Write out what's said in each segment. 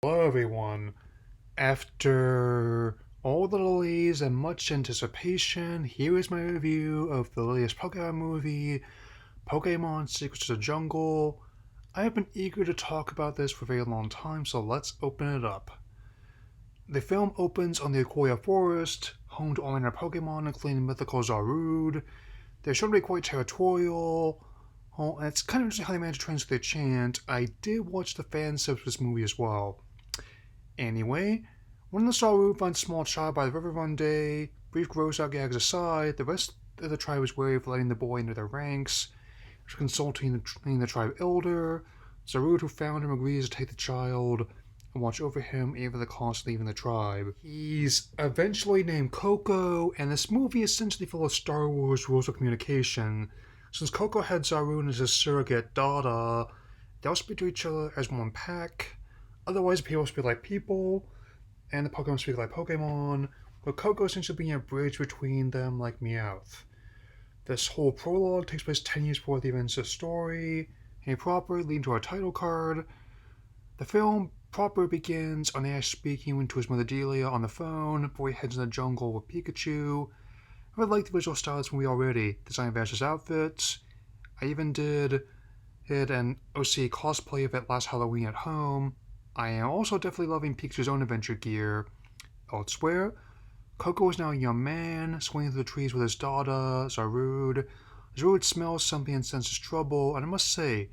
Hello, everyone. After all the delays and much anticipation, here is my review of the latest Pokemon movie, Pokemon Secrets of the Jungle. I have been eager to talk about this for a very long time, so let's open it up. The film opens on the Aquia Forest, home to all manner of Pokemon, including mythical Zarude. They're shown to be quite territorial. And it's kind of interesting how they managed to translate their chant. I did watch the fan subs for this movie as well. Anyway, when the Saru finds a small child by the river one day, brief gross out gags aside, the rest of the tribe is wary of letting the boy into their ranks. After consulting the tribe elder, Zarud, who found him, agrees to take the child and watch over him even at the cost of leaving the tribe. He's eventually named Coco, and this movie essentially follows Star Wars rules of communication. Since Coco had Zarud as his surrogate Dada, they all speak to each other as one pack. Otherwise, people speak like people, and the Pokemon speak like Pokemon, but Coco seems to be a bridge between them like Meowth. This whole prologue takes place 10 years before the events of the story, and proper leading to our title card. The film proper begins on Ash speaking to his mother Delia on the phone before he heads in the jungle with Pikachu. I really like the visual style of this movie already. Design of Ash's outfits. I even did an OC cosplay of it last Halloween at home. I am also definitely loving Pikachu's own adventure gear. Elsewhere, Coco is now a young man, swinging through the trees with his daughter, Zarude. Zarude smells something and senses trouble, and I must say,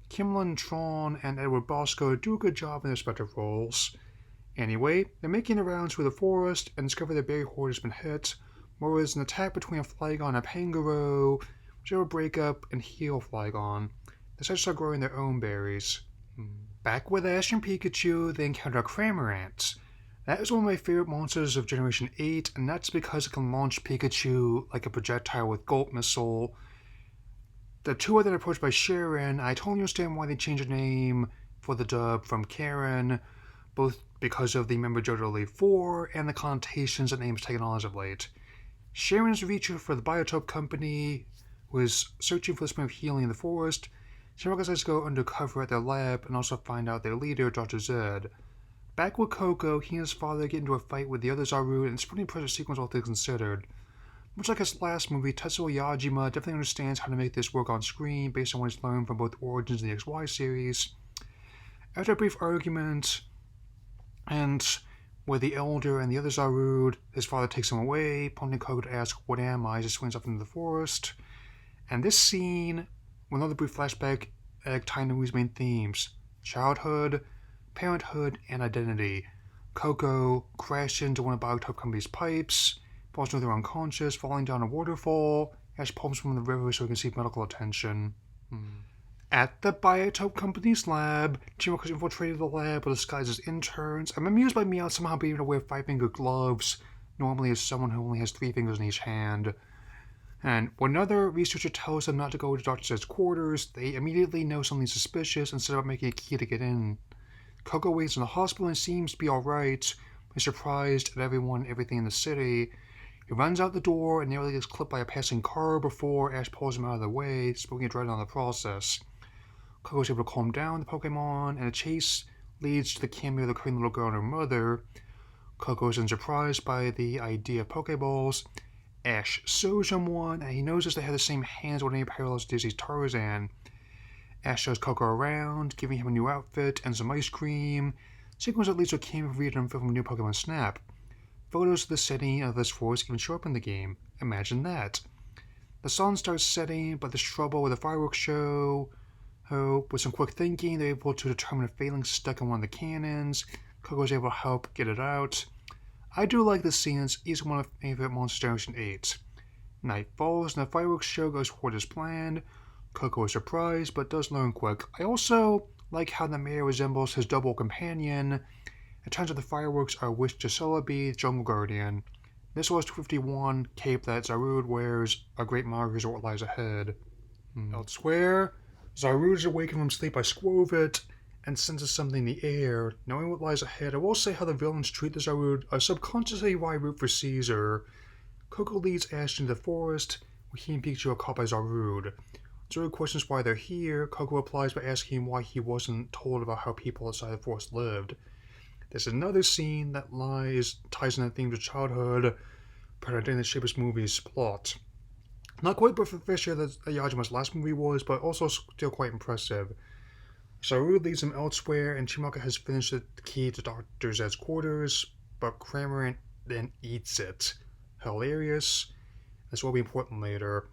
Kimlin Tron and Edward Bosco do a good job in their respective roles. Anyway, they're making the rounds through the forest and discover their berry hoard has been hit, whereas an attack between a Flygon and a Pangoro, which will break up and heal Flygon. They decide to start growing their own berries. Back with Ash and Pikachu, they encounter Cramorant. That is one of my favorite monsters of Generation 8, and that's because it can launch Pikachu like a projectile with Gulp Missile. The two are then approached by Sharon. I totally understand why they changed the name for the dub from Karen, both because of the member JoJo League 4 and the connotations that name's taken on as of late. Sharon is a researcher for the Biotope Company, who is searching for the spring of healing in the forest. Sharon decides to go undercover at their lab and also find out their leader, Dr. Zed. Back with Coco, he and his father get into a fight with the other Zaru, and it's a pretty impressive sequence all things considered. Much like his last movie, Tetsuo Yajima definitely understands how to make this work on screen based on what he's learned from both Origins and the XY series. After a brief argument, and where the elder and the other Zaru, his father takes him away, prompting Coco to ask, "What am I?" as he swings off into the forest. And this scene, with another brief flashback, tying to his main themes: childhood, parenthood, and identity. Coco crashed into one of Biotope Company's pipes, falls into their unconscious, falling down a waterfall. Ash pumps from the river so he can seek medical attention. At the Biotope Company's lab, Teamwork infiltrated the lab with disguised as interns. I'm amused by Meowth somehow being able to wear 5-finger gloves, normally as someone who only has 3 fingers in each hand. And when another researcher tells them not to go to Dr. Zed's quarters, they immediately know something suspicious and set about making a key to get in. Coco waits in the hospital and seems to be alright, but is surprised at everyone and everything in the city. He runs out the door and nearly gets clipped by a passing car before Ash pulls him out of the way, smoking a dread on the process. Coco is able to calm down the Pokemon, and a chase leads to the cameo of the Korean little girl and her mother. Coco is then surprised by the idea of Pokeballs. Ash shows him one, and he notices they have the same hands with any parallels to Disney's Tarzan. Ash shows Coco around, giving him a new outfit and some ice cream. Sequence that leads to a cameo of Rita from a new Pokemon Snap. Photos of the setting of this forest even show up in the game. Imagine that. The sun starts setting, but there's trouble with the fireworks show. With some quick thinking, they're able to determine a failing stuck in one of the cannons. Coco is able to help get it out. I do like this scene, it's easily one of my favorite Monster Generation 8. Night falls and the fireworks show goes forward as planned. Coco is surprised, but does learn quick. I also like how the mayor resembles his double companion. It turns out the fireworks are Wish to Celebi, Jungle Guardian. This was 251 cape that Zarude wears, a great markers of what lies ahead. Elsewhere, Zarude is awakened from sleep by Squovit and senses something in the air. Knowing what lies ahead, I will say how the villains treat the Zarude. I subconsciously why I root for Caesar. Coco leads Ash into the forest, where he and Pikachu are caught by Zarude. Zarude questions why they're here. Coco replies by asking why he wasn't told about how people outside the forest lived. There's another scene that ties in that theme to childhood, presenting the shape of this movie's plot. Not quite proficient as Yajima's last movie was, but also still quite impressive. Saru leads him elsewhere, and Chimaka has finished the key to Dr. Zed's quarters, but Cramorant then eats it. Hilarious. This will be important later.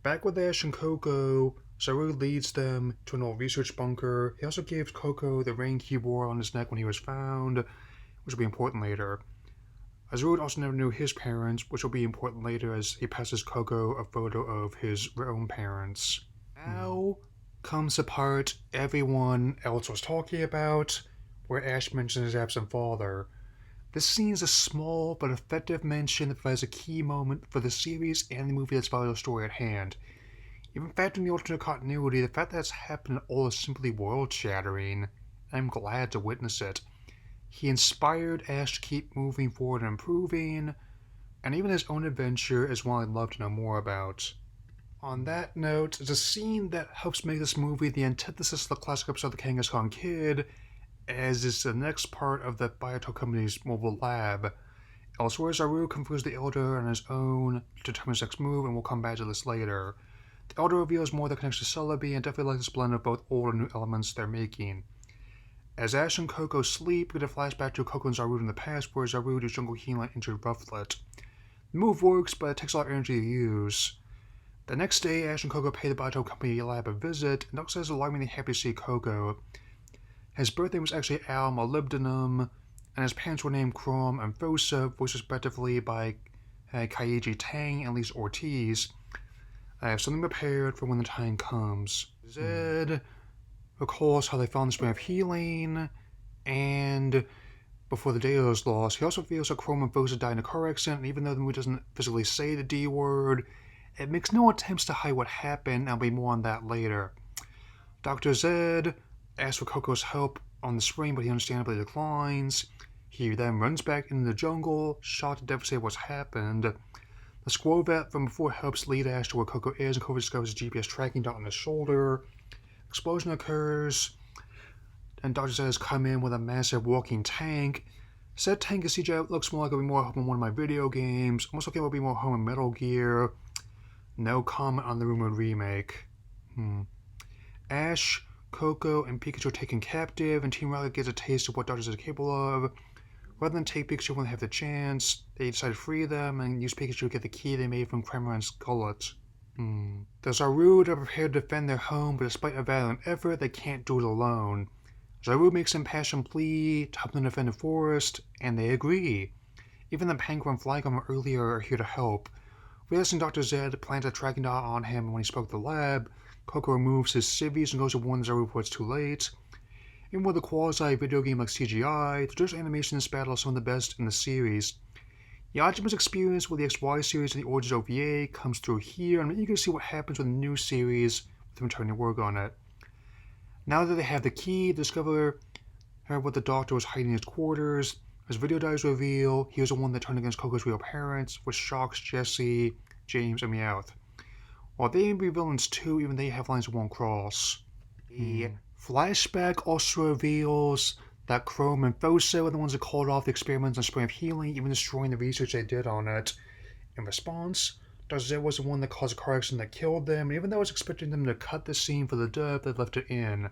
Back with Ash and Coco, Saru leads them to an old research bunker. He also gives Coco the ring he wore on his neck when he was found, which will be important later. Azurud also never knew his parents, which will be important later as he passes Coco a photo of his own parents. Now comes the part everyone else was talking about, where Ash mentions his absent father. This scene is a small but effective mention that provides a key moment for the series and the movie that's about the story at hand. Even factoring the alternate continuity, the fact that it's happened at all is simply world-shattering. I'm glad to witness it. He inspired Ash to keep moving forward and improving, and even his own adventure is one I'd love to know more about. On that note, it's a scene that helps make this movie the antithesis of the classic episode of the Kangaskhan Kid, as is the next part of the Biotope Company's mobile lab. Elsewhere, Zaru confronts the Elder on his own to determine his next move, and we'll come back to this later. The Elder reveals more that connects to Celebi, and definitely likes this blend of both old and new elements they're making. As Ash and Coco sleep, we get a flashback to Coco and Zaru in the past, where Zaru used jungle healing into Rufflet. The move works, but it takes a lot of energy to use. The next day, Ash and Coco pay the Biotope Company lab a visit, and Doc says alarmingly happy to see Coco. His birthday was actually Al Molybdenum, and his parents were named Chrome and Fosa, voiced respectively by Kaiji Tang and Lisa Ortiz. I have something prepared for when the time comes. Zed recalls how they found the spring of healing, and before the day was lost, he also feels that Chrome and Fosa died in a car accident, and even though the movie doesn't physically say the D word, it makes no attempts to hide what happened, and I'll be more on that later. Dr. Zed asks for Coco's help on the spring, but he understandably declines. He then runs back into the jungle, shocked to devastate what's happened. The squirrel vet from before helps lead Ash to where Coco is, and Coco discovers a GPS tracking dot on his shoulder. Explosion occurs, and Dr. Zed has come in with a massive walking tank. Said tank is CGI, looks more like it'll be more home in one of my video games. Almost like it will be more home in Metal Gear. No comment on the rumored remake. Ash, Coco, and Pikachu are taken captive, and Team Rocket gets a taste of what Dr. Zed is capable of. Rather than take Pikachu when they have the chance, they decide to free them and use Pikachu to get the key they made from Cramorant's gullet. The Zaru are prepared to defend their home, but despite a valiant effort, they can't do it alone. Zaru makes an impassioned plea to help them defend the forest, and they agree. Even the Pango and Flygon earlier are here to help. Realizing Dr. Zed plants a tracking dot on him when he spoke to the lab, Coco removes his civvies and goes to warn Zaru before it's too late. Even with a quasi-video game like CGI, the digital animation in this battle is some of the best in the series. Yajima's experience with the XY series and the Origins OVA comes through here, and I'm eager to see what happens with the new series with him returning to work on it. Now that they have the key, they discover what the Doctor was hiding in his quarters. As video dies reveal, he was the one that turned against Coco's real parents, which shocks Jesse, James, and Meowth. While they may be villains too, even they have lines that won't cross. The flashback also reveals that Chrome and Fosa were the ones that called off the experiments on Spring of Healing, even destroying the research they did on it. In response, Dr. Zed was the one that caused a car accident that killed them, and even though I was expecting them to cut the scene for the dub, they left it in.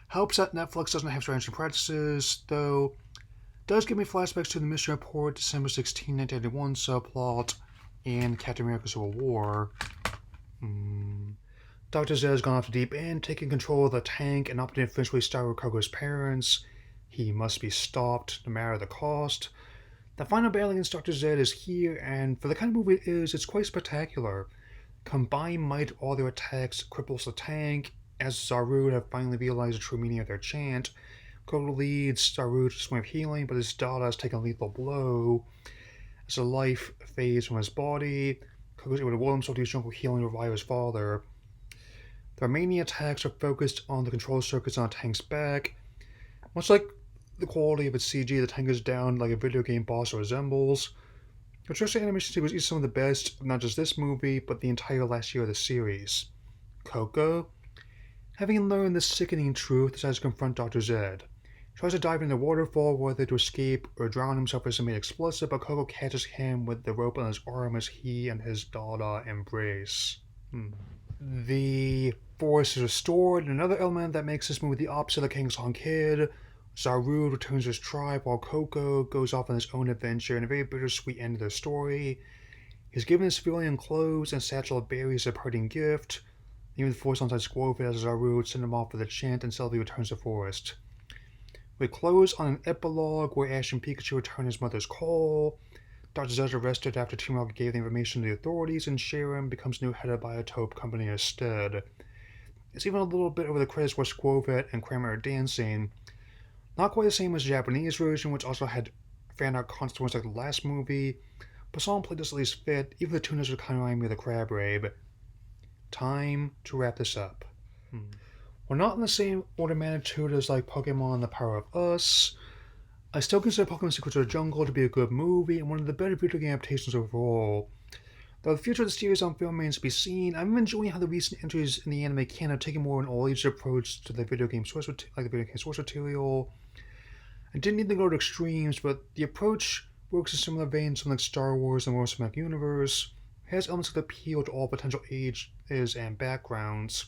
Helps that Netflix doesn't have strategy practices, though does give me flashbacks to the Mission Report December 16, 1981 subplot in Captain America Civil War. Dr. Zed has gone off the deep end, taking control of the tank and opting to eventually starve Coco's parents. He must be stopped, no matter the cost. The final battle against Dr. Zed is here, and for the kind of movie it is, it's quite spectacular. Combined might of all their attacks cripples the tank, as Zaru have finally realized the true meaning of their chant. Coco leads Zaru to Swing of Healing, but his daughter has taken a lethal blow. As the life fades from his body, Coco is able to will himself to use jungle healing to revive his father. The remaining attacks are focused on the control circuits on the tank's back. Much like the quality of its CG, the tank is down like a video game boss resembles. The Trish animation sequence is some of the best of not just this movie, but the entire last year of the series. Coco, having learned the sickening truth, decides to confront Dr. Zed. Tries to dive in the waterfall, whether to escape or drown himself as made explosive, but Coco catches him with the rope on his arm as he and his daughter embrace. The forest is restored, and another element that makes this movie the opposite of King Kong Kid. Zaru returns to his tribe while Coco goes off on his own adventure in a very bittersweet end to the story. He's given his civilian clothes and satchel of berries as a parting gift. Even the force alongside Squirrel as Zaru send him off with a chant and Sylvie returns to the forest. We close on an epilogue where Ash and Pikachu return his mother's call. Dr. Z is arrested after Team Rocket gave the information to the authorities, and Sharon becomes new head of Biotope Company instead. It's even a little bit over the credits where Squirvet and Kramer are dancing. Not quite the same as the Japanese version, which also had fan art constants like the last movie, but song play does at least fit, even the tuners are kind of remind me of the Crab Rabe. Time to wrap this up. We're not in the same order of magnitude as like Pokemon The Power of Us. I still consider Pokemon Secrets of the Jungle to be a good movie and one of the better video game adaptations overall. Though the future of the series on film remains to be seen, I'm enjoying how the recent entries in the anime canon have taken more of an all-ages approach to the video game source, material. I didn't need to go to extremes, but the approach works in similar veins to like Star Wars and World Cinematic Universe. It has elements that appeal to all potential ages and backgrounds.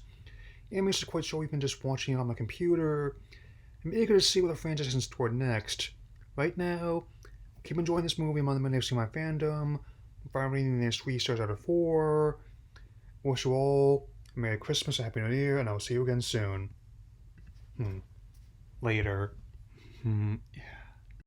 Animation is quite short even just watching it on my computer. I'm eager to see what the franchise has in store next. Right now, keep enjoying this movie. I'm on the minute of seeing my fandom. If I'm rating this 3 stars out of 4. Wish you all a Merry Christmas, a Happy New Year, and I'll see you again soon. Later. Yeah.